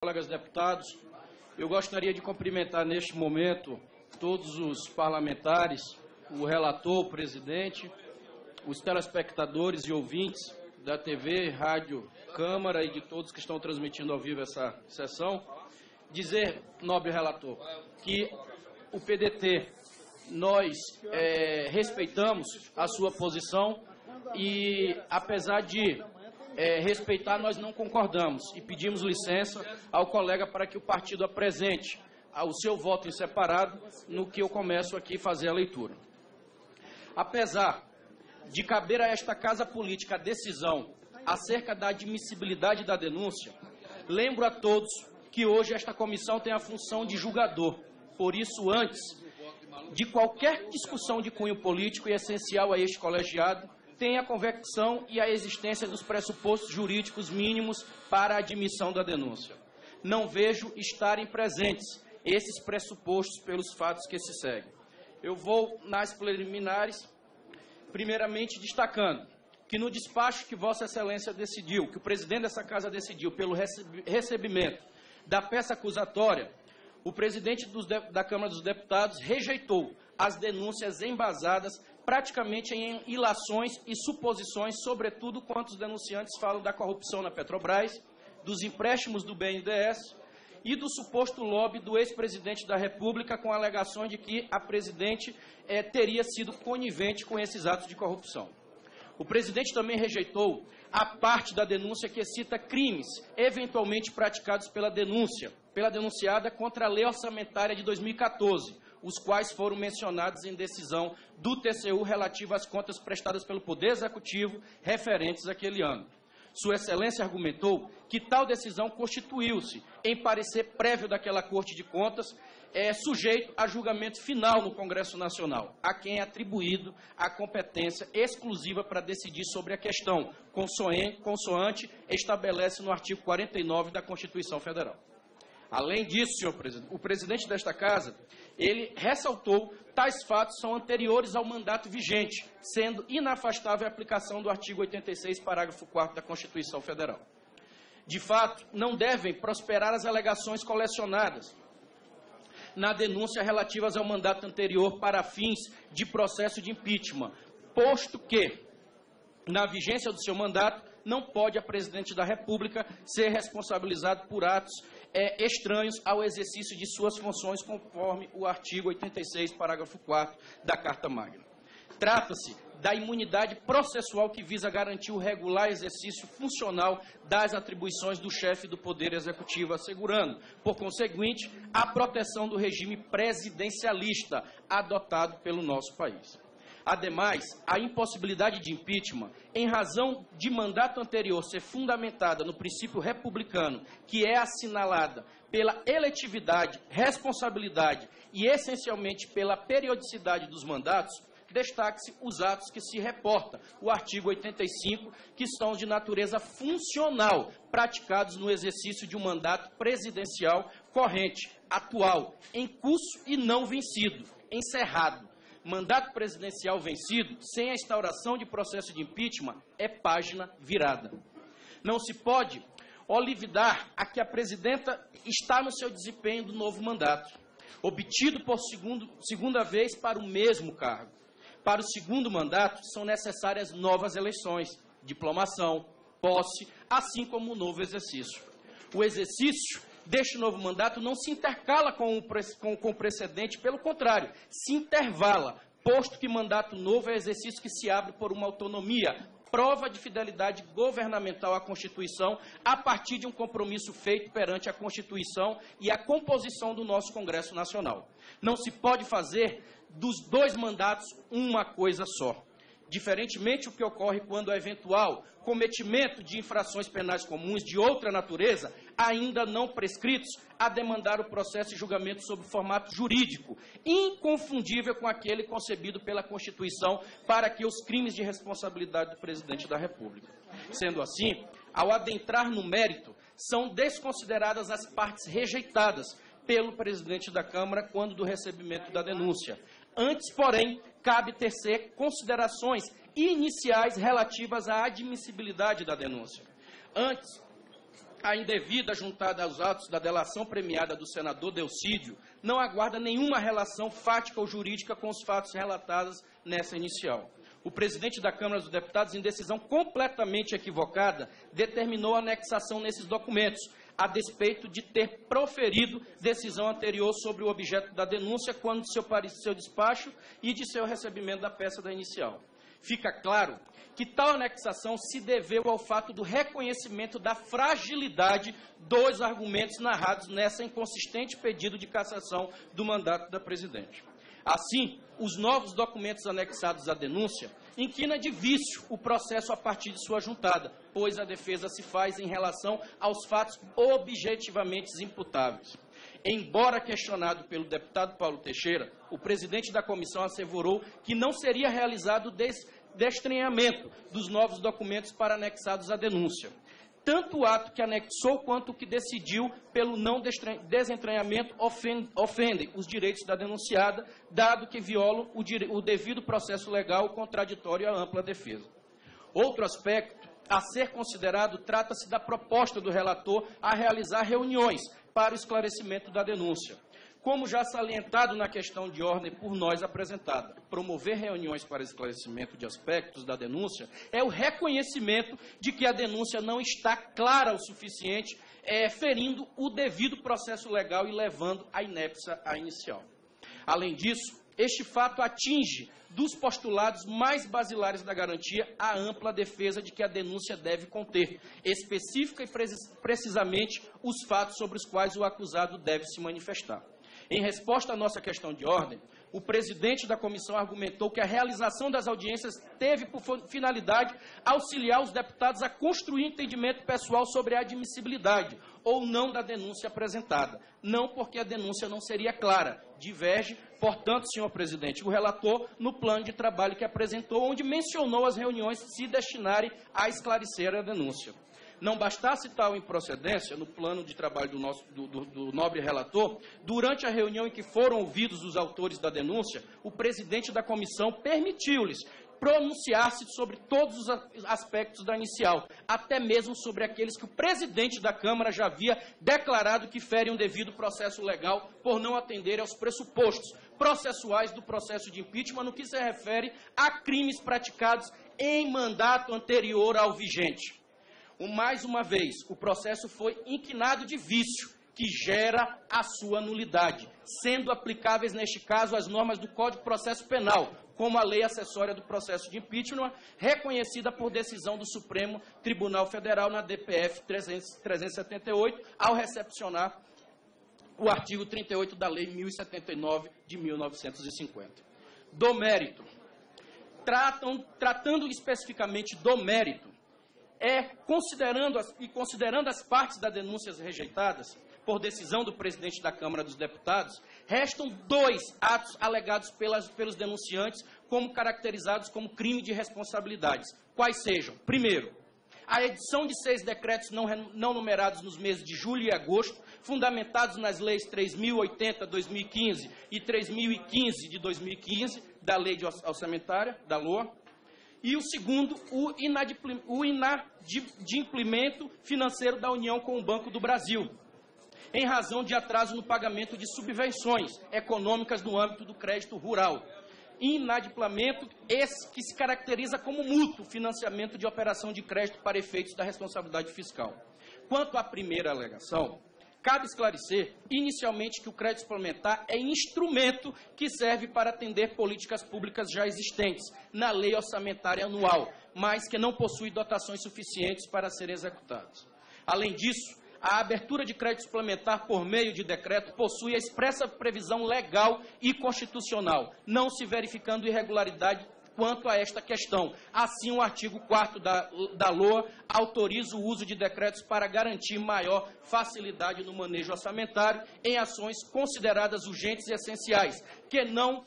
Colegas deputados, eu gostaria de cumprimentar neste momento todos os parlamentares, o relator, o presidente, os telespectadores e ouvintes da TV, rádio, Câmara e de todos que estão transmitindo ao vivo essa sessão. Dizer, nobre relator, que o PDT, nós respeitamos a sua posição e, apesar de respeitar, nós não concordamos e pedimos licença ao colega para que o partido apresente o seu voto em separado no que eu começo aqui a fazer a leitura. Apesar de caber a esta casa política a decisão acerca da admissibilidade da denúncia, lembro a todos que hoje esta comissão tem a função de julgador. Por isso, antes de qualquer discussão de cunho político e essencial a este colegiado, tem a convicção e a existência dos pressupostos jurídicos mínimos para a admissão da denúncia. Não vejo estarem presentes esses pressupostos pelos fatos que se seguem. Eu vou nas preliminares, primeiramente destacando que no despacho que Vossa Excelência decidiu, que o presidente dessa casa decidiu pelo recebimento da peça acusatória, o presidente da Câmara dos Deputados rejeitou as denúncias embasadas praticamente em ilações e suposições, sobretudo quando os denunciantes falam da corrupção na Petrobras, dos empréstimos do BNDES e do suposto lobby do ex-presidente da República com alegações de que a presidente teria sido conivente com esses atos de corrupção. O presidente também rejeitou a parte da denúncia que cita crimes eventualmente praticados pela denunciada contra a lei orçamentária de 2014, os quais foram mencionados em decisão do TCU relativa às contas prestadas pelo Poder Executivo referentes àquele ano. Sua Excelência argumentou que tal decisão constituiu-se em parecer prévio daquela Corte de Contas, sujeito a julgamento final no Congresso Nacional, a quem é atribuído a competência exclusiva para decidir sobre a questão, consoante estabelece no artigo 49 da Constituição Federal. Além disso, senhor presidente, o presidente desta casa, ele ressaltou tais fatos são anteriores ao mandato vigente, sendo inafastável a aplicação do artigo 86, parágrafo 4º da Constituição Federal. De fato, não devem prosperar as alegações colecionadas na denúncia relativas ao mandato anterior para fins de processo de impeachment, posto que, na vigência do seu mandato, não pode a presidente da República ser responsabilizado por atos estranhos ao exercício de suas funções, conforme o artigo 86, parágrafo 4º da Carta Magna. Trata-se da imunidade processual que visa garantir o regular exercício funcional das atribuições do chefe do Poder Executivo, assegurando, por conseguinte, a proteção do regime presidencialista adotado pelo nosso país. Ademais, a impossibilidade de impeachment, em razão de mandato anterior ser fundamentada no princípio republicano, que é assinalada pela eletividade, responsabilidade e, essencialmente, pela periodicidade dos mandatos, destaque-se os atos que se reporta, o artigo 85, que são de natureza funcional, praticados no exercício de um mandato presidencial corrente, atual, em curso e não vencido, encerrado. Mandato presidencial vencido, sem a instauração de processo de impeachment, é página virada. Não se pode olvidar a que a presidenta está no seu desempenho do novo mandato, obtido por segunda vez para o mesmo cargo. Para o segundo mandato, são necessárias novas eleições, diplomação, posse, assim como o novo exercício. O exercício deste novo mandato não se intercala com o precedente, pelo contrário, se intervala, posto que mandato novo é exercício que se abre por uma autonomia, prova de fidelidade governamental à Constituição, a partir de um compromisso feito perante a Constituição e a composição do nosso Congresso Nacional. Não se pode fazer dos dois mandatos uma coisa só. Diferentemente o que ocorre quando o eventual cometimento de infrações penais comuns de outra natureza, ainda não prescritos, a demandar o processo e julgamento sob formato jurídico, inconfundível com aquele concebido pela Constituição para que os crimes de responsabilidade do presidente da República. Sendo assim, ao adentrar no mérito, são desconsideradas as partes rejeitadas pelo presidente da Câmara quando do recebimento da denúncia. Antes, porém, cabe tecer considerações iniciais relativas à admissibilidade da denúncia. Antes, a indevida juntada aos atos da delação premiada do senador Delcídio não aguarda nenhuma relação fática ou jurídica com os fatos relatados nessa inicial. O presidente da Câmara dos Deputados, em decisão completamente equivocada, determinou a anexação nesses documentos, a despeito de ter proferido decisão anterior sobre o objeto da denúncia quando de seu despacho e de seu recebimento da peça da inicial. Fica claro que tal anexação se deveu ao fato do reconhecimento da fragilidade dos argumentos narrados nessa inconsistente pedido de cassação do mandato da presidente. Assim, os novos documentos anexados à denúncia inquina de vício o processo a partir de sua juntada, pois a defesa se faz em relação aos fatos objetivamente imputáveis. Embora questionado pelo deputado Paulo Teixeira, o presidente da comissão assegurou que não seria realizado destranhamento dos novos documentos para anexados à denúncia. Tanto o ato que anexou quanto o que decidiu pelo não desentranhamento ofendem os direitos da denunciada, dado que violam o devido processo legal contraditório à ampla defesa. Outro aspecto a ser considerado trata-se da proposta do relator a realizar reuniões para o esclarecimento da denúncia. Como já salientado na questão de ordem por nós apresentada, promover reuniões para esclarecimento de aspectos da denúncia é o reconhecimento de que a denúncia não está clara o suficiente, ferindo o devido processo legal e levando à inépcia à inicial. Além disso, este fato atinge dos postulados mais basilares da garantia a ampla defesa de que a denúncia deve conter, específica e precisamente, os fatos sobre os quais o acusado deve se manifestar. Em resposta à nossa questão de ordem, o presidente da comissão argumentou que a realização das audiências teve por finalidade auxiliar os deputados a construir entendimento pessoal sobre a admissibilidade ou não da denúncia apresentada, não porque a denúncia não seria clara. Diverge, portanto, senhor presidente, o relator no plano de trabalho que apresentou, onde mencionou as reuniões se destinarem a esclarecer a denúncia. Não bastasse tal improcedência no plano de trabalho do nobre relator, durante a reunião em que foram ouvidos os autores da denúncia, o presidente da comissão permitiu-lhes pronunciar-se sobre todos os aspectos da inicial, até mesmo sobre aqueles que o presidente da Câmara já havia declarado que ferem um devido processo legal por não atender aos pressupostos processuais do processo de impeachment no que se refere a crimes praticados em mandato anterior ao vigente. Mais uma vez, o processo foi inquinado de vício, que gera a sua nulidade, sendo aplicáveis, neste caso, as normas do Código de Processo Penal, como a lei acessória do processo de impeachment, reconhecida por decisão do Supremo Tribunal Federal na DPF 378, ao recepcionar o artigo 38 da Lei 1079 de 1950. Do mérito. Tratando especificamente do mérito, considerando as partes das denúncias rejeitadas por decisão do presidente da Câmara dos Deputados, restam 2 atos alegados pelos denunciantes como caracterizados como crime de responsabilidades. Quais sejam? Primeiro, a edição de 6 decretos não numerados nos meses de julho e agosto, fundamentados nas leis 3.080/2015 e 3.015 de 2015, da Lei Orçamentária, da LOA. E o segundo, o inadimplemento financeiro da União com o Banco do Brasil, em razão de atraso no pagamento de subvenções econômicas no âmbito do crédito rural. Inadimplemento esse que se caracteriza como mútuo financiamento de operação de crédito para efeitos da responsabilidade fiscal. Quanto à primeira alegação, cabe esclarecer, inicialmente, que o crédito suplementar é instrumento que serve para atender políticas públicas já existentes na Lei Orçamentária Anual, mas que não possui dotações suficientes para serem executados. Além disso, a abertura de crédito suplementar por meio de decreto possui a expressa previsão legal e constitucional, não se verificando irregularidade quanto a esta questão. Assim, o artigo 4º da LOA autoriza o uso de decretos para garantir maior facilidade no manejo orçamentário em ações consideradas urgentes e essenciais, que não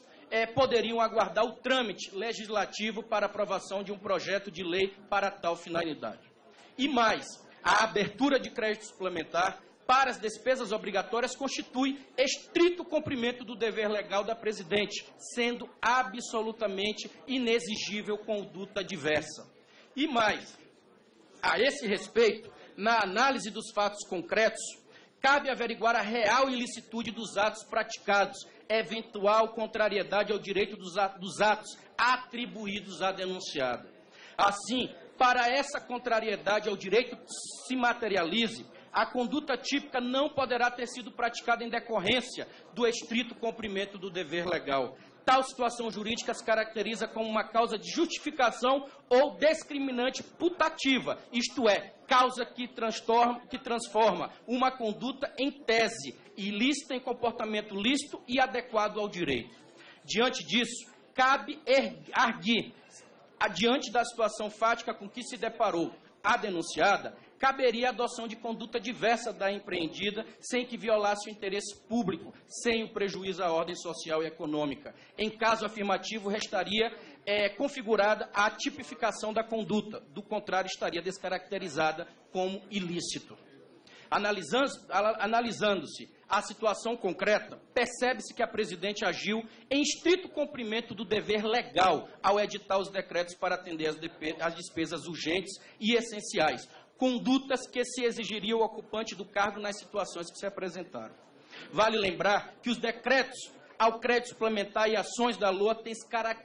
poderiam aguardar o trâmite legislativo para aprovação de um projeto de lei para tal finalidade. E mais, a abertura de crédito suplementar para as despesas obrigatórias constitui estrito cumprimento do dever legal da Presidente, sendo absolutamente inexigível conduta diversa. E mais, a esse respeito, na análise dos fatos concretos, cabe averiguar a real ilicitude dos atos praticados, eventual contrariedade ao direito dos atos atribuídos à denunciada. Assim, para essa contrariedade ao direito se materialize, a conduta típica não poderá ter sido praticada em decorrência do estrito cumprimento do dever legal. Tal situação jurídica se caracteriza como uma causa de justificação ou discriminante putativa, isto é, causa que transforma uma conduta em tese ilícita em comportamento lícito e adequado ao direito. Diante disso, cabe arguir, adiante da situação fática com que se deparou a denunciada, caberia a adoção de conduta diversa da empreendida, sem que violasse o interesse público, sem o prejuízo à ordem social e econômica. Em caso afirmativo, restaria configurada a tipificação da conduta, do contrário, estaria descaracterizada como ilícito. Analisando-se a situação concreta, percebe-se que a Presidente agiu em estrito cumprimento do dever legal ao editar os decretos para atender às despesas urgentes e essenciais, condutas que se exigiriam ao ocupante do cargo nas situações que se apresentaram. Vale lembrar que os decretos ao crédito suplementar e ações da LOA têm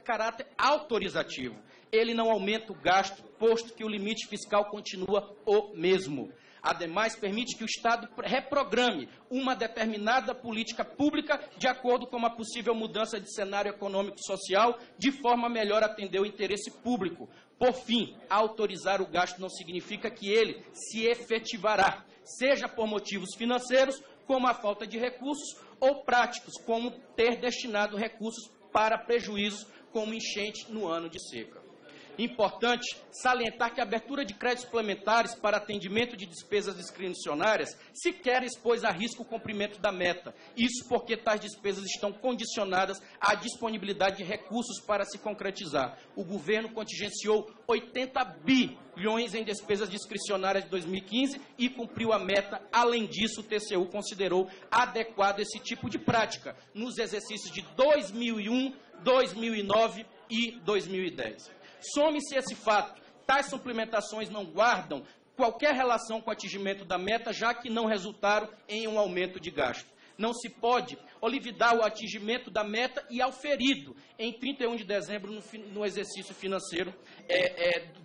caráter autorizativo. Ele não aumenta o gasto, posto que o limite fiscal continua o mesmo. Ademais, permite que o Estado reprograme uma determinada política pública de acordo com uma possível mudança de cenário econômico e social, de forma a melhor atender o interesse público. Por fim, autorizar o gasto não significa que ele se efetivará, seja por motivos financeiros, como a falta de recursos, ou práticos, como ter destinado recursos para prejuízos, como enchente no ano de seca. Importante salientar que a abertura de créditos suplementares para atendimento de despesas discricionárias sequer expôs a risco o cumprimento da meta. Isso porque tais despesas estão condicionadas à disponibilidade de recursos para se concretizar. O governo contingenciou 80 bilhões em despesas discricionárias de 2015 e cumpriu a meta. Além disso, o TCU considerou adequado esse tipo de prática nos exercícios de 2001, 2009 e 2010. Some-se esse fato, tais suplementações não guardam qualquer relação com o atingimento da meta, já que não resultaram em um aumento de gasto. Não se pode olvidar o atingimento da meta e auferido em 31 de dezembro no exercício financeiro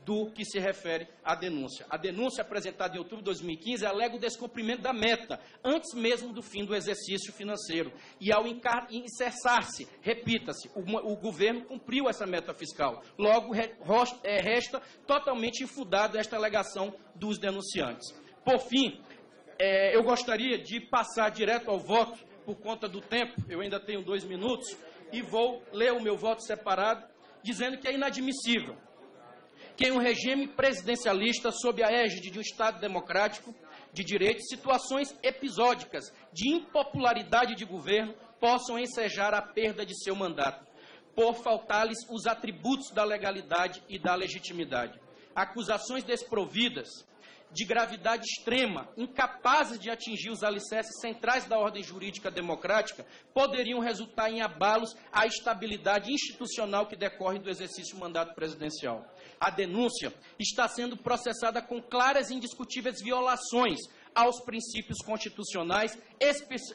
do que se refere à denúncia. A denúncia apresentada em outubro de 2015 alega o descumprimento da meta, antes mesmo do fim do exercício financeiro. E ao inserçar-se, repita-se, o governo cumpriu essa meta fiscal. Logo, resta totalmente infundada esta alegação dos denunciantes. Por fim, eu gostaria de passar direto ao voto, por conta do tempo, eu ainda tenho 2 minutos, e vou ler o meu voto separado, dizendo que é inadmissível que em um regime presidencialista, sob a égide de um Estado democrático de direito, situações episódicas de impopularidade de governo possam ensejar a perda de seu mandato, por faltar-lhes os atributos da legalidade e da legitimidade. Acusações desprovidas de gravidade extrema, incapazes de atingir os alicerces centrais da ordem jurídica democrática, poderiam resultar em abalos à estabilidade institucional que decorre do exercício do mandato presidencial. A denúncia está sendo processada com claras e indiscutíveis violações aos princípios constitucionais,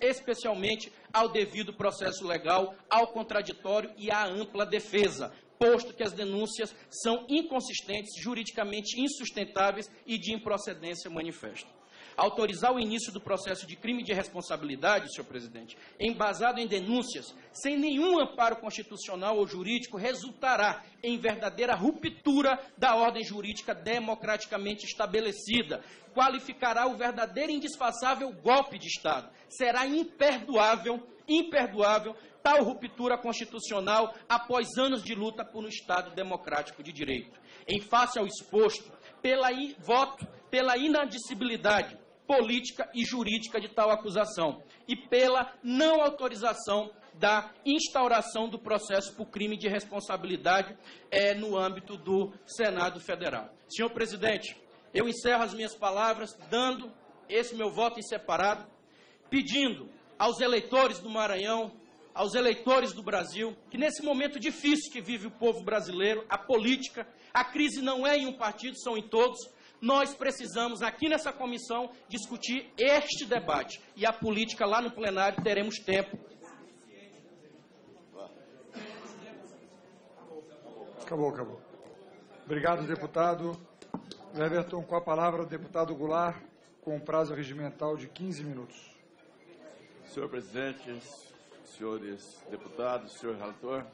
especialmente ao devido processo legal, ao contraditório e à ampla defesa, posto que as denúncias são inconsistentes, juridicamente insustentáveis e de improcedência manifesta. Autorizar o início do processo de crime de responsabilidade, senhor presidente, embasado em denúncias, sem nenhum amparo constitucional ou jurídico, resultará em verdadeira ruptura da ordem jurídica democraticamente estabelecida, qualificará o verdadeiro e indisfaçável golpe de Estado. Será imperdoável tal ruptura constitucional após anos de luta por um Estado democrático de direito. Em face ao exposto, voto pela inadmissibilidade política e jurídica de tal acusação e pela não autorização da instauração do processo por crime de responsabilidade no âmbito do Senado Federal. Senhor presidente, eu encerro as minhas palavras dando esse meu voto em separado, pedindo aos eleitores do Maranhão, aos eleitores do Brasil, que nesse momento difícil que vive o povo brasileiro, a política, a crise não é em um partido, são em todos, Nós precisamos, aqui nessa comissão, discutir este debate. E a política lá no plenário teremos tempo. Acabou. Obrigado, deputado. Everton, com a palavra, o deputado Goulart, com prazo regimental de 15 minutos. Senhor presidente, senhores deputados, senhor relator,